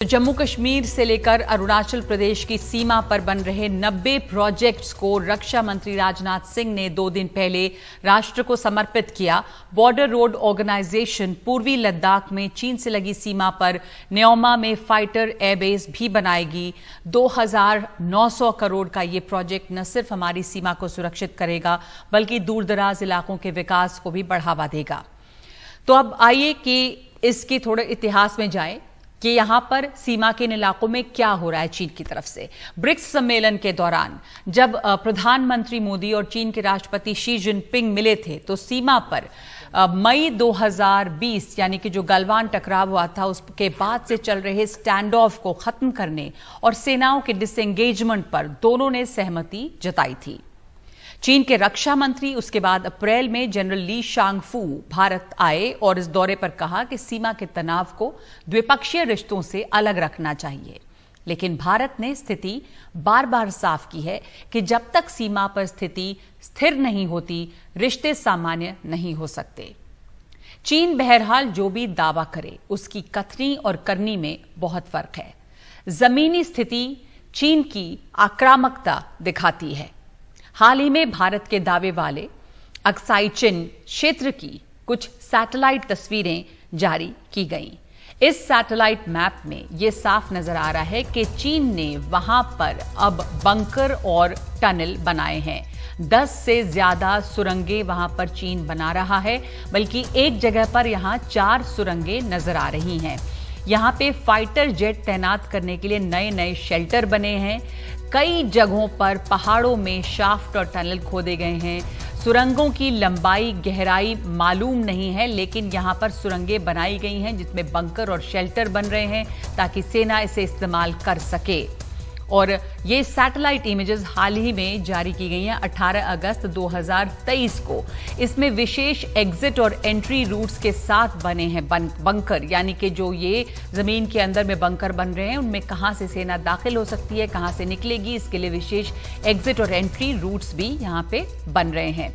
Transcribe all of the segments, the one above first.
जम्मू कश्मीर से लेकर अरुणाचल प्रदेश की सीमा पर बन रहे 90 प्रोजेक्ट्स को रक्षा मंत्री राजनाथ सिंह ने 2 दिन पहले राष्ट्र को समर्पित किया। बॉर्डर रोड ऑर्गेनाइजेशन पूर्वी लद्दाख में चीन से लगी सीमा पर न्योमा में फाइटर एयरबेस भी बनाएगी। 2900 करोड़ का ये प्रोजेक्ट न सिर्फ हमारी सीमा को सुरक्षित करेगा बल्कि दूरदराज इलाकों के विकास को भी बढ़ावा देगा। तो अब आइए कि इसके थोड़े इतिहास में जाएं कि यहां पर सीमा के इन इलाकों में क्या हो रहा है चीन की तरफ से। ब्रिक्स सम्मेलन के दौरान जब प्रधानमंत्री मोदी और चीन के राष्ट्रपति शी जिनपिंग मिले थे तो सीमा पर मई 2020 यानी कि जो गलवान टकराव हुआ था उसके बाद से चल रहे स्टैंड ऑफ को खत्म करने और सेनाओं के डिसएंगेजमेंट पर दोनों ने सहमति जताई थी। चीन के रक्षा मंत्री उसके बाद अप्रैल में जनरल ली शांगफू भारत आए और इस दौरे पर कहा कि सीमा के तनाव को द्विपक्षीय रिश्तों से अलग रखना चाहिए। लेकिन भारत ने स्थिति बार बार साफ की है कि जब तक सीमा पर स्थिति स्थिर नहीं होती रिश्ते सामान्य नहीं हो सकते। चीन बहरहाल जो भी दावा करे उसकी कथनी और करनी में बहुत फर्क है। जमीनी स्थिति चीन की आक्रामकता दिखाती है। हाल ही में भारत के दावे वाले अक्साई चिन क्षेत्र की कुछ सैटेलाइट तस्वीरें जारी की गईं। इस सैटेलाइट मैप में यह साफ नजर आ रहा है कि चीन ने वहां पर अब बंकर और टनल बनाए हैं। 10 से ज्यादा सुरंगें वहां पर चीन बना रहा है, बल्कि एक जगह पर यहां 4 सुरंगें नजर आ रही हैं। यहां पे फाइटर जेट तैनात करने के लिए नए नए शेल्टर बने हैं। कई जगहों पर पहाड़ों में शाफ्ट और टनल खोदे गए हैं। सुरंगों की लंबाई गहराई मालूम नहीं है, लेकिन यहां पर सुरंगें बनाई गई हैं जिसमें बंकर और शेल्टर बन रहे हैं ताकि सेना इसे इस्तेमाल कर सके। और ये सैटेलाइट इमेजेस हाल ही में जारी की गई हैं 18 अगस्त 2023 को। इसमें विशेष एग्जिट और एंट्री रूट्स के साथ बने हैं बंकर, यानी कि जो ये जमीन के अंदर में बंकर बन रहे हैं उनमें कहां से सेना दाखिल हो सकती है, कहां से निकलेगी, इसके लिए विशेष एग्जिट और एंट्री रूट्स भी यहां पे बन रहे हैं।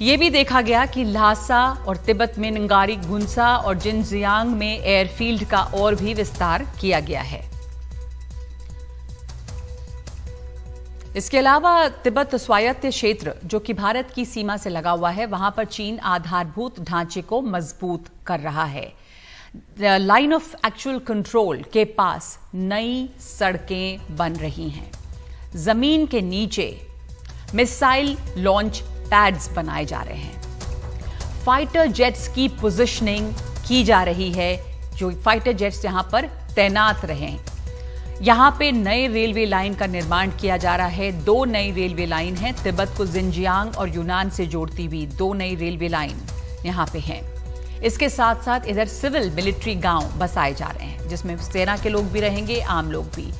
ये भी देखा गया कि ल्हासा और तिब्बत में नंगारी गुंसा और जिनजियांग में एयरफील्ड का और भी विस्तार किया गया है। इसके अलावा तिब्बत स्वायत्त क्षेत्र जो कि भारत की सीमा से लगा हुआ है वहां पर चीन आधारभूत ढांचे को मजबूत कर रहा है। लाइन ऑफ एक्चुअल कंट्रोल के पास नई सड़कें बन रही हैं। जमीन के नीचे मिसाइल लॉन्च पैड्स बनाए जा रहे हैं। फाइटर जेट्स की पोजीशनिंग की जा रही है, जो फाइटर जेट्स यहां पर तैनात रहें। यहां पे नए रेलवे लाइन का निर्माण किया जा रहा है। 2 नई रेलवे लाइन हैं। तिब्बत को जिनजियांग और यूनान से जोड़ती हुई 2 नई रेलवे लाइन यहां पे हैं। इसके साथ साथ इधर सिविल मिलिट्री गांव बसाए जा रहे हैं जिसमें सेना के लोग भी रहेंगे, आम लोग भी।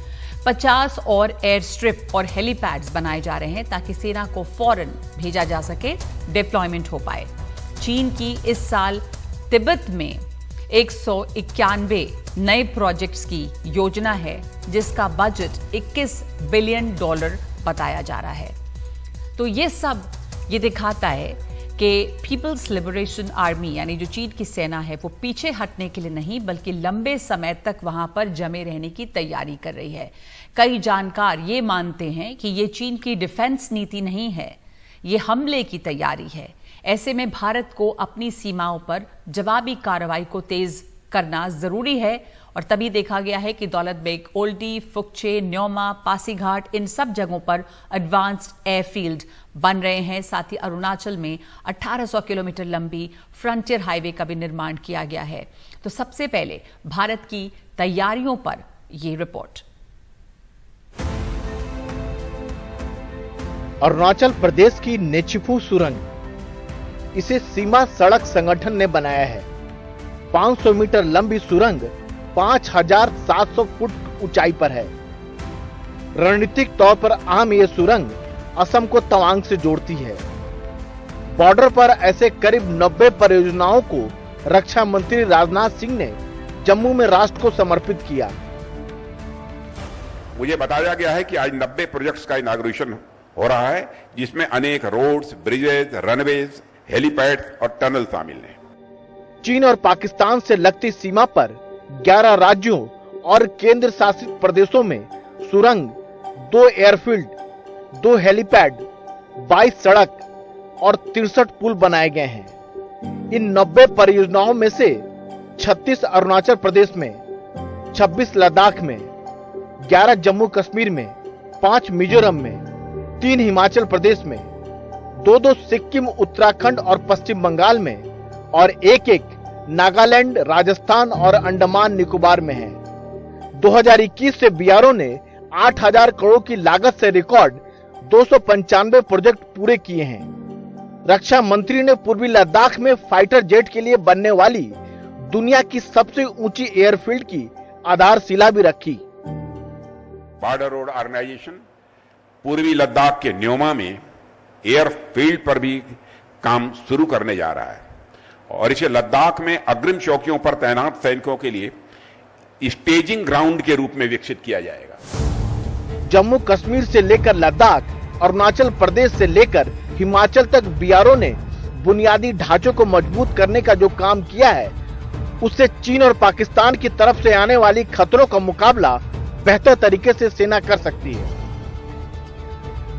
50 और एयर स्ट्रिप और हेलीपैड्स बनाए जा रहे हैं ताकि सेना को फौरन भेजा जा सके, डिप्लॉयमेंट हो पाए। चीन की इस साल तिब्बत में 191 नए प्रोजेक्ट्स की योजना है जिसका बजट $21 बिलियन बताया जा रहा है। तो ये सब ये दिखाता है कि पीपल्स लिबरेशन आर्मी यानी जो चीन की सेना है वो पीछे हटने के लिए नहीं बल्कि लंबे समय तक वहां पर जमे रहने की तैयारी कर रही है। कई जानकार ये मानते हैं कि ये चीन की डिफेंस नीति नहीं है, ये हमले की तैयारी है। ऐसे में भारत को अपनी सीमाओं पर जवाबी कार्रवाई को तेज करना जरूरी है और तभी देखा गया है कि दौलत बेग ओल्डी, फुकचे, न्योमा, पासीघाट इन सब जगहों पर एडवांस्ड एयरफील्ड बन रहे हैं। साथ ही अरुणाचल में 1800 किलोमीटर लंबी फ्रंटियर हाईवे का भी निर्माण किया गया है। तो सबसे पहले भारत की तैयारियों पर यह रिपोर्ट। अरुणाचल प्रदेश की नेचिफू सुरंग, इसे सीमा सड़क संगठन ने बनाया है। 500 मीटर लंबी सुरंग 5700 फुट ऊंचाई पर है। रणनीतिक तौर पर अहम ये सुरंग असम को तवांग से जोड़ती है। बॉर्डर पर ऐसे करीब 90 परियोजनाओं को रक्षा मंत्री राजनाथ सिंह ने जम्मू में राष्ट्र को समर्पित किया। मुझे बताया गया है कि आज 90 प्रोजेक्ट्स का इनॉग्रेशन हो रहा है जिसमें अनेक रोड्स, ब्रिजेज, रनवेज, हेलीपैड और टनल शामिल हैं। चीन और पाकिस्तान से लगती सीमा पर 11 राज्यों और केंद्र शासित प्रदेशों में सुरंग, 2 एयरफील्ड, 2 हेलीपैड, 22 सड़क और 63 पुल बनाए गए हैं। इन 90 परियोजनाओं में से 36 अरुणाचल प्रदेश में, 26 लद्दाख में, 11 जम्मू कश्मीर में, 5 मिजोरम में, 3 हिमाचल प्रदेश में, 2 सिक्किम, उत्तराखंड और पश्चिम बंगाल में और 1 नागालैंड, राजस्थान और अंडमान निकोबार में है। 2021 से बीआरओ ने 8,000 करोड़ की लागत से रिकॉर्ड 295 प्रोजेक्ट पूरे किए हैं। रक्षा मंत्री ने पूर्वी लद्दाख में फाइटर जेट के लिए बनने वाली दुनिया की सबसे ऊंची एयरफील्ड की आधारशिला भी रखी। बॉर्डर रोड ऑर्गेनाइजेशन पूर्वी लद्दाख के न्योमा में एयरफील्ड पर भी काम शुरू करने जा रहा है और इसे लद्दाख में अग्रिम चौकियों पर तैनात सैनिकों के लिए स्टेजिंग ग्राउंड के रूप में विकसित किया जाएगा। जम्मू कश्मीर से लेकर लद्दाख, अरुणाचल प्रदेश से लेकर हिमाचल तक बीआरओ ने बुनियादी ढांचों को मजबूत करने का जो काम किया है, उससे चीन और पाकिस्तान की तरफ से आने वाली खतरों का मुकाबला बेहतर तरीके से सेना कर सकती है।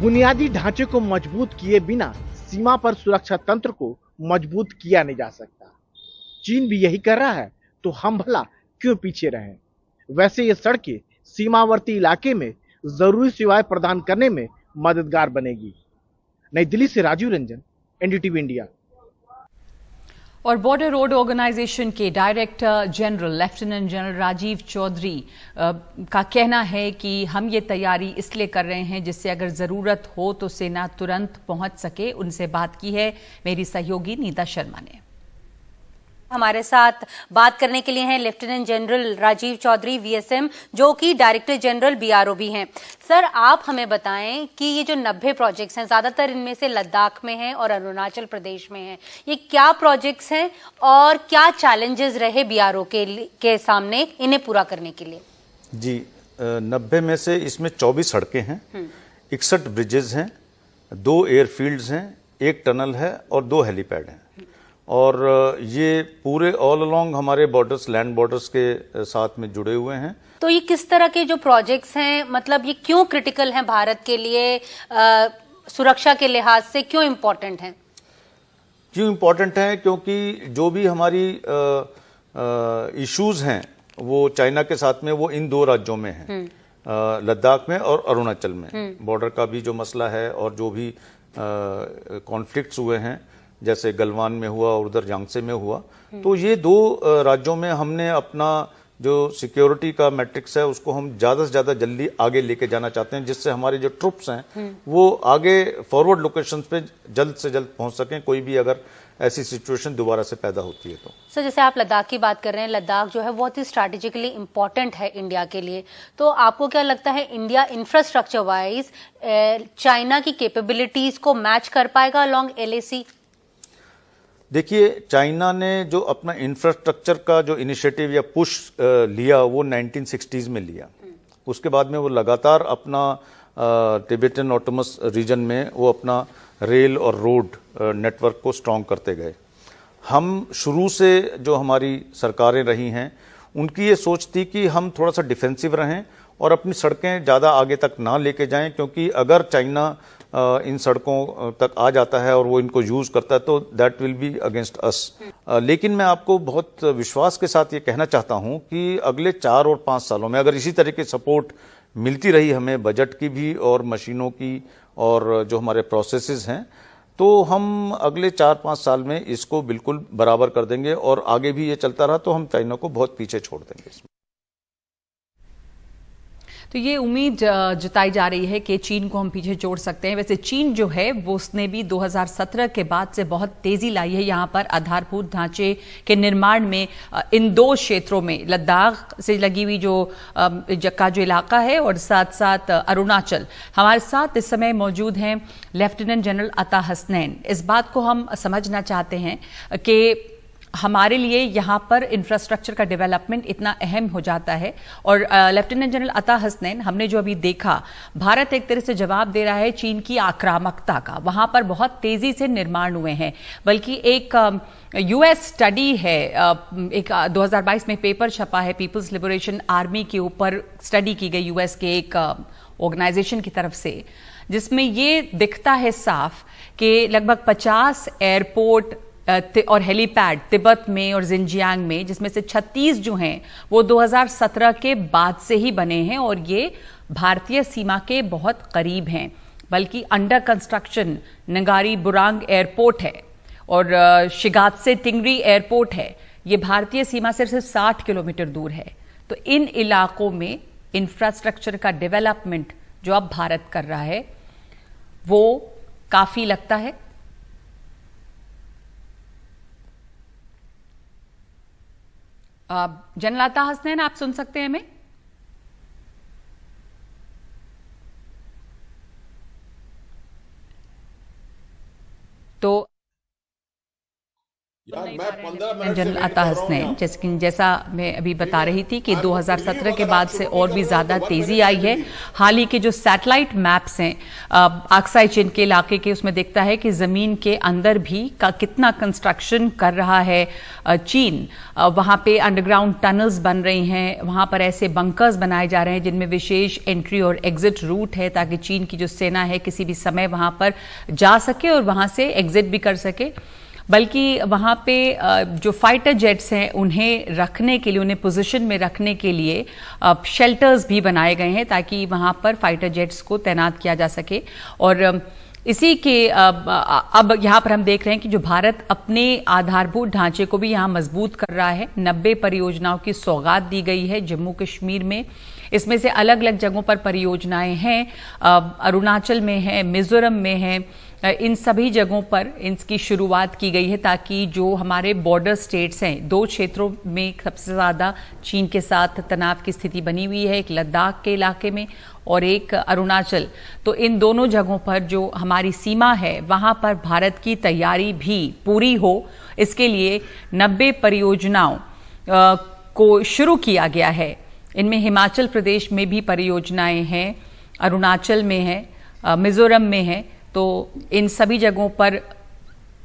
बुनियादी ढांचे को मजबूत किए बिना सीमा पर सुरक्षा तंत्र को मजबूत किया नहीं जा सकता। चीन भी यही कर रहा है, तो हम भला क्यों पीछे रहें? वैसे ये सड़कें सीमावर्ती इलाके में जरूरी सेवाएं प्रदान करने में मददगार बनेगी। नई दिल्ली से राजीव रंजन, एनडीटीवी इंडिया। और बॉर्डर रोड ऑर्गेनाइजेशन के director general lieutenant general Rajiv Chaudhary का कहना है कि हम ये तैयारी इसलिए कर रहे हैं जिससे अगर जरूरत हो तो सेना तुरंत पहुंच सके। उनसे बात की है मेरी सहयोगी नीता शर्मा ने। हमारे साथ बात करने के लिए हैं lieutenant general Rajiv Chaudhary VSM, जो कि डायरेक्टर जनरल बीआरओ भी हैं। सर, आप हमें बताएं कि ये जो 90 प्रोजेक्ट्स हैं, ज्यादातर इनमें से लद्दाख में हैं और अरुणाचल प्रदेश में हैं, ये क्या प्रोजेक्ट्स हैं और क्या चैलेंजेस रहे बीआरओ के सामने इन्हें पूरा करने के लिए? जी, 90 में से इसमें 24 सड़कें हैं, 61 ब्रिजेज हैं, 2 एयरफील्ड्स हैं, 1 टनल है और 2 हेलीपैड हैं। और ये पूरे ऑल अलोंग हमारे बॉर्डर्स, लैंड बॉर्डर्स के साथ में जुड़े हुए हैं। तो ये किस तरह के जो प्रोजेक्ट्स हैं, मतलब ये क्यों क्रिटिकल हैं भारत के लिए, सुरक्षा के लिहाज से क्यों इम्पोर्टेंट हैं? क्यों इम्पोर्टेंट हैं? क्योंकि जो भी हमारी इश्यूज हैं वो चाइना के साथ में वो इन 2 राज्यों में हैं, लद्दाख में और अरुणाचल में। बॉर्डर का भी जो मसला है और जो भी कॉन्फ्लिक्ट्स हुए हैं, जैसे गलवान में हुआ और उधर यांगसे में हुआ, तो ये 2 राज्यों में हमने अपना जो सिक्योरिटी का मैट्रिक्स है उसको हम ज्यादा से ज्यादा जल्दी आगे लेके जाना चाहते हैं, जिससे हमारे जो ट्रुप्स हैं वो आगे फॉरवर्ड लोकेशंस पे जल्द से जल्द पहुंच सकें, कोई भी अगर ऐसी सिचुएशन दोबारा से पैदा होती है तो। सर, जैसे आप लद्दाख की बात कर रहे हैं, लद्दाख जो है बहुत ही स्ट्रैटेजिकली इंपॉर्टेंट है इंडिया के लिए, तो आपको क्या लगता है इंडिया इंफ्रास्ट्रक्चर वाइज चाइना की कैपेबिलिटीज को मैच कर पाएगा अलोंग एलएसी? देखिए, चाइना ने जो अपना इंफ्रास्ट्रक्चर का जो इनिशिएटिव या पुश लिया वो 1960s में लिया। उसके बाद में वो लगातार अपना तिब्बतन ऑटोनमस रीजन में वो अपना रेल और रोड नेटवर्क को स्ट्रॉन्ग करते गए। हम शुरू से जो हमारी सरकारें रही हैं उनकी ये सोच थी कि हम थोड़ा सा डिफेंसिव रहें और अपनी सड़कें ज़्यादा आगे तक ना लेके जाएं, क्योंकि अगर चाइना इन सड़कों तक आ जाता है और वो इनको यूज करता है तो that will be against us. लेकिन मैं आपको बहुत विश्वास के साथ ये कहना चाहता हूं कि अगले 4 और 5 सालों में अगर इसी तरह की सपोर्ट मिलती रही हमें, बजट की भी और मशीनों की और जो हमारे प्रोसेसेस हैं, तो हम अगले 4-5 साल में इसको बिल्कुल बराबर कर देंगे और आगे भी ये चलता रहा तो हम चाइना को बहुत पीछे छोड़ देंगे इसमें। तो ये उम्मीद जताई जा रही है कि चीन को हम पीछे छोड़ सकते हैं। वैसे चीन जो है वो उसने भी 2017 के बाद से बहुत तेजी लाई है यहाँ पर आधारभूत ढांचे के निर्माण में। इन 2 क्षेत्रों में, लद्दाख से लगी हुई जो इलाका है और साथ साथ अरुणाचल। हमारे साथ इस समय मौजूद हैं लेफ्टिनेंट जनरल अता हसनैन। इस बात को हम समझना चाहते हैं कि हमारे लिए यहाँ पर इंफ्रास्ट्रक्चर का डेवलपमेंट इतना अहम हो जाता है। और लेफ्टिनेंट जनरल अता हसनैन, हमने जो अभी देखा, भारत एक तरह से जवाब दे रहा है चीन की आक्रामकता का। वहां पर बहुत तेजी से निर्माण हुए हैं, बल्कि एक यूएस स्टडी है, एक 2022 में पेपर छपा है पीपल्स लिबरेशन आर्मी के ऊपर, स्टडी की गई यूएस के एक ऑर्गेनाइजेशन की तरफ से, जिसमें ये दिखता है साफ कि लगभग 50 एयरपोर्ट और हेलीपैड तिब्बत में और जिनजियांग में, जिसमें से 36 जो हैं वो 2017 के बाद से ही बने हैं और ये भारतीय सीमा के बहुत करीब हैं। बल्कि अंडर कंस्ट्रक्शन नगारी बुरांग एयरपोर्ट है और शिगात्से टिंगरी एयरपोर्ट है। ये भारतीय सीमा से सिर्फ 60 किलोमीटर दूर है। तो इन इलाकों में इंफ्रास्ट्रक्चर का डेवलपमेंट जो अब भारत कर रहा है वो काफी लगता है। जनरल अता हसनैन, आप सुन सकते हैं हमें? तो जनरल अता हसनैन, जैसा मैं अभी बता रही थी कि 2017 के बाद से और भी ज्यादा तेजी आई है। हाल ही के जो सैटेलाइट मैप्स हैं आक्साई चीन के इलाके के, उसमें दिखता है कि जमीन के अंदर भी कितना कंस्ट्रक्शन कर रहा है चीन। वहां पे अंडरग्राउंड टनल्स बन रही हैं, वहां पर ऐसे बंकर्स बनाए जा रहे हैं जिनमें विशेष एंट्री और एग्जिट रूट है, ताकि चीन की जो सेना है किसी भी समय वहां पर जा सके और वहां से एग्जिट भी कर सके। बल्कि वहां पे जो फाइटर जेट्स हैं उन्हें रखने के लिए, उन्हें पोजीशन में रखने के लिए शेल्टर्स भी बनाए गए हैं, ताकि वहां पर फाइटर जेट्स को तैनात किया जा सके। और इसी के अब यहाँ पर हम देख रहे हैं कि जो भारत अपने आधारभूत ढांचे को भी यहाँ मजबूत कर रहा है। 90 परियोजनाओं की सौगात दी गई है जम्मू कश्मीर में। इसमें से अलग अलग जगहों पर परियोजनाएं हैं, अरुणाचल में है, मिजोरम में है। इन सभी जगहों पर इनकी शुरुआत की गई है ताकि जो हमारे बॉर्डर स्टेट्स हैं, 2 क्षेत्रों में सबसे ज्यादा चीन के साथ तनाव की स्थिति बनी हुई है, एक लद्दाख के इलाके में और एक अरुणाचल। तो इन दोनों जगहों पर जो हमारी सीमा है वहां पर भारत की तैयारी भी पूरी हो, इसके लिए 90 परियोजनाओं को शुरू किया गया है। इनमें हिमाचल प्रदेश में भी परियोजनाएं हैं, अरुणाचल में है, मिजोरम में है। तो इन सभी जगहों पर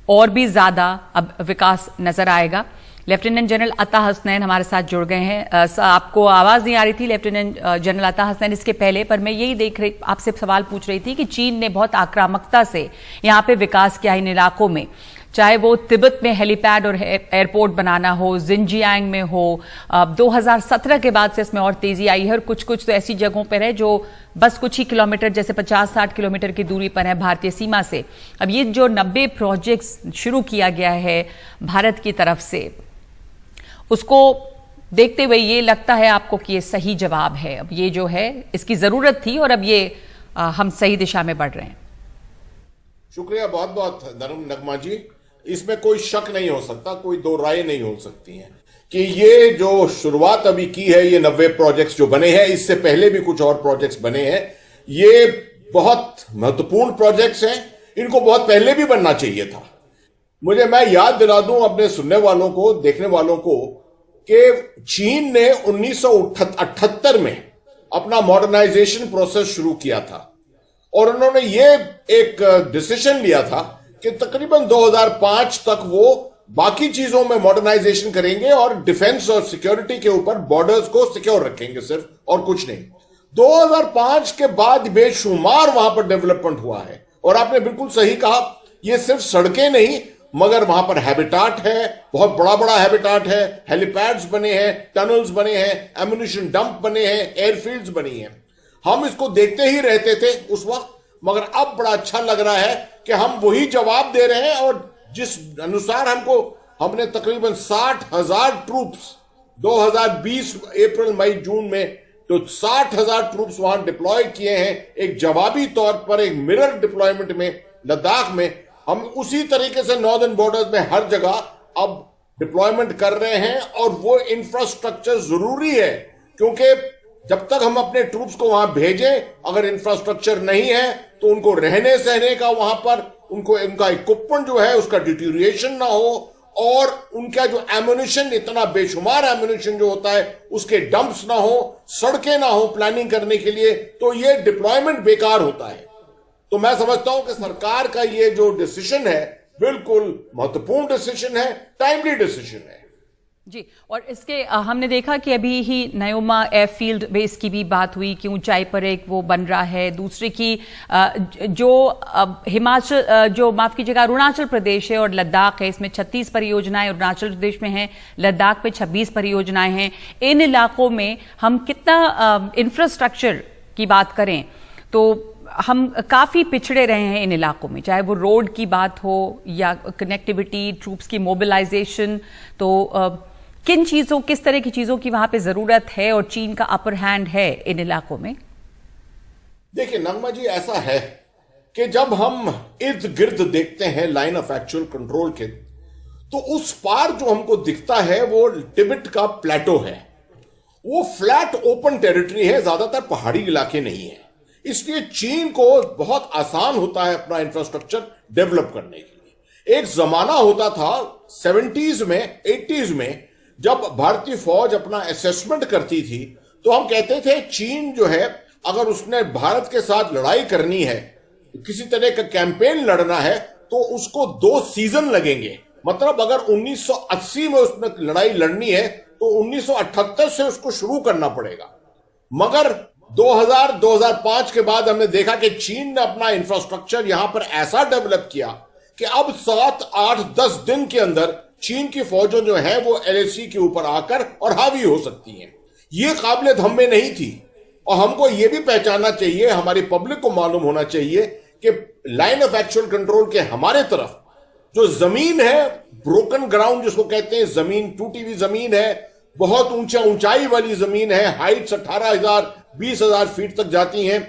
और भी ज्यादा अब विकास नजर आएगा। लेफ्टिनेंट जनरल अता हसनैन हमारे साथ जुड़ गए हैं। आपको आवाज नहीं आ रही थी लेफ्टिनेंट जनरल अता हसनैन इसके पहले, पर मैं यही देख रही, आपसे सवाल पूछ रही थी कि चीन ने बहुत आक्रामकता से यहाँ पे विकास किया इन इलाकों में, चाहे वो तिब्बत में हेलीपैड और एयरपोर्ट बनाना हो, जिनजियांग में हो। 2017 के बाद से इसमें और तेजी आई है और कुछ कुछ तो ऐसी जगहों पर है जो बस कुछ ही किलोमीटर, जैसे 50-60 किलोमीटर की दूरी पर है भारतीय सीमा से। अब ये जो 90 प्रोजेक्ट्स शुरू किया गया है भारत की तरफ से, उसको देखते हुए ये लगता है आपको कि ये सही जवाब है, अब ये जो है इसकी जरूरत थी और अब ये हम सही दिशा में बढ़ रहे हैं? शुक्रिया बहुत बहुत नगमा जी। इसमें कोई शक नहीं हो सकता, कोई दो राय नहीं हो सकती है कि ये जो शुरुआत अभी की है, ये 90 प्रोजेक्ट्स जो बने हैं, इससे पहले भी कुछ और प्रोजेक्ट्स बने हैं, ये बहुत महत्वपूर्ण प्रोजेक्ट्स हैं। इनको बहुत पहले भी बनना चाहिए था। मैं याद दिला दूं अपने सुनने वालों को, देखने वालों को, कि चीन ने 1978 में अपना मॉडर्नाइजेशन प्रोसेस शुरू किया था और उन्होंने ये एक डिसीजन लिया था कि तकरीबन 2005 तक वो बाकी चीजों में मॉडर्नाइजेशन करेंगे और डिफेंस और सिक्योरिटी के ऊपर बॉर्डर्स को सिक्योर रखेंगे सिर्फ, और कुछ नहीं। 2005 के बाद बेशुमार वहां पर डेवलपमेंट हुआ है और आपने बिल्कुल सही कहा, ये सिर्फ सड़कें नहीं मगर वहां पर हैबिटाट है, बहुत बड़ा बड़ा हैबिटाट है, हेलीपैड्स बने हैं, टनल्स बने हैं, एम्युनिशन डंप बने हैं, एयरफील्ड्स बनी हैं। हम इसको देखते ही रहते थे उस वक्त, मगर अब बड़ा अच्छा लग रहा है कि हम वही जवाब दे रहे हैं और जिस अनुसार हमने तकरीबन 60,000 ट्रूप्स 2020 अप्रैल मई जून में तो 60,000 ट्रूप्स वहां डिप्लॉय किए हैं एक जवाबी तौर पर, एक मिरर डिप्लॉयमेंट में लद्दाख में। हम उसी तरीके से नॉर्दर्न बॉर्डर्स में हर जगह अब डिप्लॉयमेंट कर रहे हैं और वो इंफ्रास्ट्रक्चर जरूरी है, क्योंकि जब तक हम अपने ट्रूप्स को वहां भेजें, अगर इंफ्रास्ट्रक्चर नहीं है तो उनको रहने सहने का वहां पर उनका इक्विपमेंट जो है उसका डिटीरिएशन ना हो और उनका जो एम्युनिशन, इतना बेशुमार एम्युनिशन जो होता है, उसके डंप्स ना हो, सड़कें ना हो प्लानिंग करने के लिए, तो ये डिप्लॉयमेंट बेकार होता है। तो मैं समझता हूं कि सरकार का ये जो डिसीजन है बिल्कुल महत्वपूर्ण डिसीजन है, टाइमली डिसीजन है जी। और इसके हमने देखा कि अभी ही न्योमा एयरफील्ड बेस की भी बात हुई कि ऊंचाई पर एक वो बन रहा है। दूसरी की जो हिमाचल, जो माफ कीजिएगा, अरुणाचल प्रदेश है और लद्दाख है, इसमें 36 परियोजनाएं अरुणाचल प्रदेश में हैं, लद्दाख पे 26 परियोजनाएं हैं। इन इलाकों में हम कितना इंफ्रास्ट्रक्चर की बात करें तो हम काफी पिछड़े रहे हैं इन इलाकों में, चाहे वो रोड की बात हो या कनेक्टिविटी, ट्रूप्स की मोबिलाइजेशन। तो किस तरह की चीजों की वहां पे जरूरत है और चीन का अपर हैंड है इन इलाकों में? देखिए नगमा जी, ऐसा है कि जब हम इर्द गिर्द देखते हैं लाइन ऑफ एक्चुअल कंट्रोल के, तो उस पार जो हमको दिखता है वो तिब्बत का प्लेटो है। वो फ्लैट ओपन टेरिटरी है, ज्यादातर पहाड़ी इलाके नहीं है। इसलिए चीन को बहुत आसान होता है अपना इंफ्रास्ट्रक्चर डेवलप करने के लिए। एक जमाना होता था 70s में, 80s में, जब भारतीय फौज अपना असेसमेंट करती थी तो हम कहते थे चीन जो है, अगर उसने भारत के साथ लड़ाई करनी है, किसी तरह का कैंपेन लड़ना है, तो उसको 2 सीजन लगेंगे। मतलब अगर 1980 में उसने लड़ाई लड़नी है तो 1978 से उसको शुरू करना पड़ेगा। मगर 2000-2005 के बाद हमने देखा कि चीन ने अपना इंफ्रास्ट्रक्चर यहां पर ऐसा डेवलप किया कि अब 7, 8, 10 दिन के अंदर चीन की फौजें जो है वो LAC के ऊपर आकर और हावी हो सकती हैं। ये काबिलियत हम में नहीं थी और हमको ये भी पहचानना चाहिए, हमारी पब्लिक को मालूम होना चाहिए कि लाइन ऑफ एक्चुअल कंट्रोल के हमारे तरफ जो जमीन है, ब्रोकन ग्राउंड जिसको कहते हैं, जमीन टूटी हुई जमीन है, बहुत ऊंचाई वाली जमीन है, हाइट्स 18,000 20,000 फीट तक जाती हैं।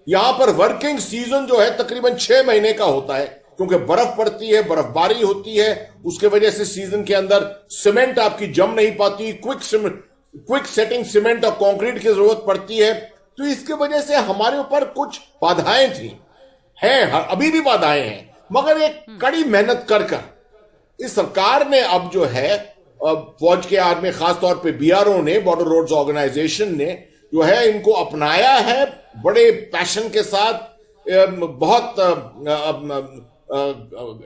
यहां पर वर्किंग सीजन जो है तकरीबन 6 महीने का होता है, क्योंकि बर्फ पड़ती है, बर्फबारी होती है, उसके वजह से सीजन के अंदर सीमेंट आपकी जम नहीं पाती, क्विक सेटिंग सीमेंट और कंक्रीट की जरूरत पड़ती है। तो इसके वजह से हमारे ऊपर कुछ बाधाएं थी, हैं, अभी भी बाधाएं हैं, मगर एक कड़ी मेहनत कर इस सरकार ने अब जो है फौज के आर्मी, खासतौर पे BRO ने, बॉर्डर रोड्स ऑर्गेनाइजेशन ने जो है इनको अपनाया है बड़े पैशन के साथ, बहुत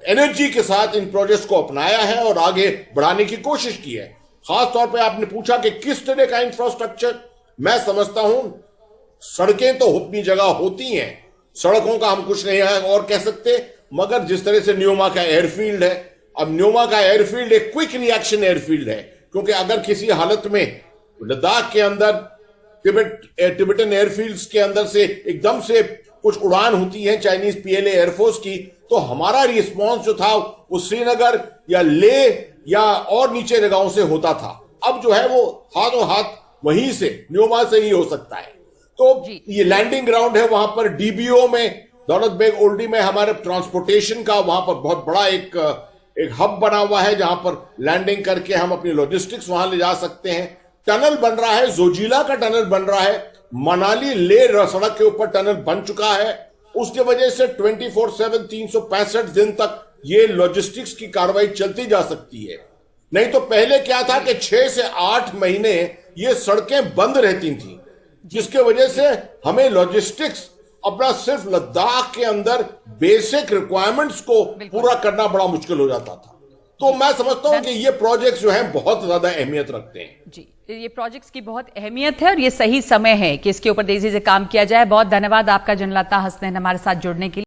एनर्जी के साथ इन प्रोजेक्ट्स को अपनाया है और आगे बढ़ाने की कोशिश की है। खासतौर पे आपने पूछा कि किस तरह का इंफ्रास्ट्रक्चर, मैं समझता हूं सड़कें तो अपनी जगह होती हैं, सड़कों का हम कुछ नहीं और कह सकते, मगर जिस तरह से न्योमा का एयरफील्ड है, अब न्योमा का एयरफील्ड एक क्विक रिएक्शन एयरफील्ड है, क्योंकि अगर किसी हालत में लद्दाख के अंदर तिब्बतन एयरफील्ड्स के अंदर से एकदम से कुछ उड़ान होती है चाइनीज PLA एयरफोर्स की, तो हमारा रिस्पॉन्स जो था वो श्रीनगर या लेह या और नीचे जगहों से होता था। अब जो है वो हाथों हाथ वहीं से, न्योमा से ही हो सकता है। तो ये लैंडिंग ग्राउंड है वहां पर, DBO में, दौलत बेग ओल्डी में हमारे ट्रांसपोर्टेशन का वहां पर बहुत बड़ा एक हब बना हुआ है, जहां पर लैंडिंग करके हम अपनी लॉजिस्टिक्स वहां ले जा सकते हैं। टनल बन रहा है, जोजिला का टनल बन रहा है, मनाली लेह सड़क के ऊपर टनल बन चुका है। उसके वजह से 24/7 365 दिन तक ये लॉजिस्टिक्स की कार्रवाई चलती जा सकती है। नहीं तो पहले क्या था कि 6 से 8 महीने ये सड़कें बंद रहती थी, जिसके वजह से हमें लॉजिस्टिक्स अपना सिर्फ लद्दाख के अंदर बेसिक रिक्वायरमेंट्स को पूरा करना बड़ा मुश्किल हो जाता था। तो मैं समझता हूं कि ये प्रोजेक्ट्स जो हैं बहुत ज्यादा अहमियत रखते हैं। जी, ये प्रोजेक्ट्स की बहुत अहमियत है और ये सही समय है कि इसके ऊपर तेजी से काम किया जाए। बहुत धन्यवाद आपका जनलता हसनैन हमारे साथ जुड़ने के लिए।